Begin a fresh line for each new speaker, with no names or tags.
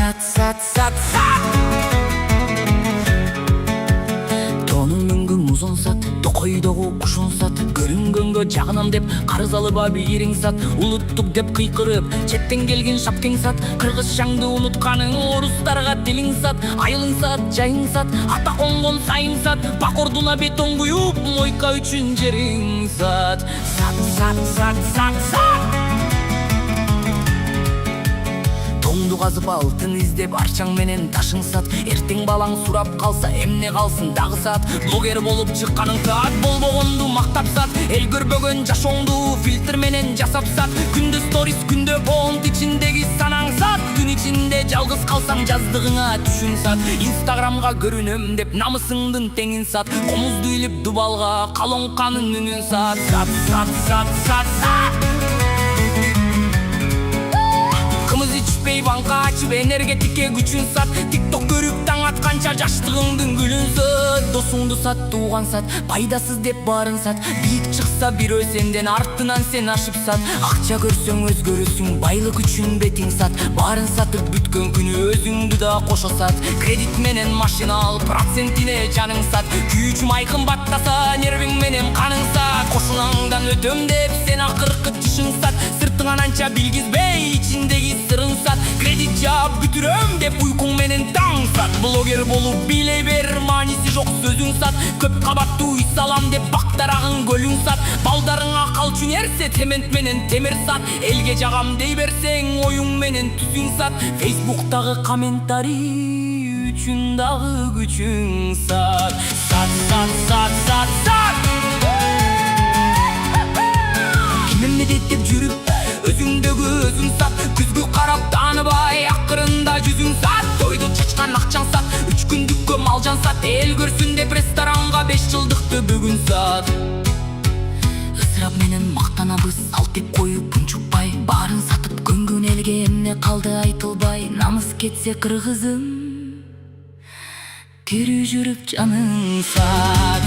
сат тонун мүнгүң музон сат, токойдогу кушун сат, көрүнгөнгө жагынам деп карыз алып абийириң сат, улуттук деп кыйкырып четтен келген шапкең сат, кыргызчаңды унутканың орустарга тилиң сат, айылың сат, жайың сат, ата конгон сайың сат, бак ордуна бетон куюп мойка үчүн жериң сат. Тоңду казып алтын издеп арчаң менен ташың сат, эртең балаң сурап калса эмне калсын дагы сат, блогер болуп чыкканың сат, болбогонду мактап сат, эл көрбөгөн жашооңду фильтр менен жасап сат, күндө сторис күндө фонд ичиндеги санаң сат, күн ичинде жалгыз калсаң жаздыгыңа түшүн сат, инстаграмга көрүнөм деп намысыңдын теңин сат, комузду илип дубалга калоңканын үнүн сат. Кымыз ичпей банка ачып энергетикке күчүн сат, тикток көрүп таң атканча жаштыгыңдын гүлүн сат, досуңду сат, тууган сат, пайдасыз деп баарын сат, бийик чыкса бирөө сенден артынан сен ашып сат, акча көрсөң өзгөрөсүң, байлык үчүн бетиң сат, баарын сатып бүткөн күнү өзүңдү да кошо сат, кредит менен машина ал, процентине жаның сат, күйүүчү май кымбаттаса нервиң менен каның сат, кошунаңдан өтөм деп сен акыркы жышың сат, сыртыңан анча билгизбей ичиндеги сырың сат, кредит жаап бүтүрөм деп уйкуң менен таң сат, блогер болуп бийлей бер, мааниси жок сөзүң сат, көп кабаттуу үй салам деп бактарагың көлүң сат, балдарыңа калчу нерсе цемент менен темир сат, элге жагам дей берсең оюң менен түзүң сат, фейсбуктагы комментарий үчүн дагы күчүң сат. Кимемне деп жүрүп өзүңдөгү өзүң сат, күзгү карап тааныбай акырында жүзүң сат, тойду чачкан акчаң сат, 3 күндүккө малжан сат, эл көрсүн деп ресторанга 5 жылдыкты бүгүн сат. Ысырап менен мактанабыз, алт деп коюп унчукпай, баарын сатып көнгөн элге эмне калды айтылбай, намыс кетсе кыргызым тирүү жүрүп жаның сат.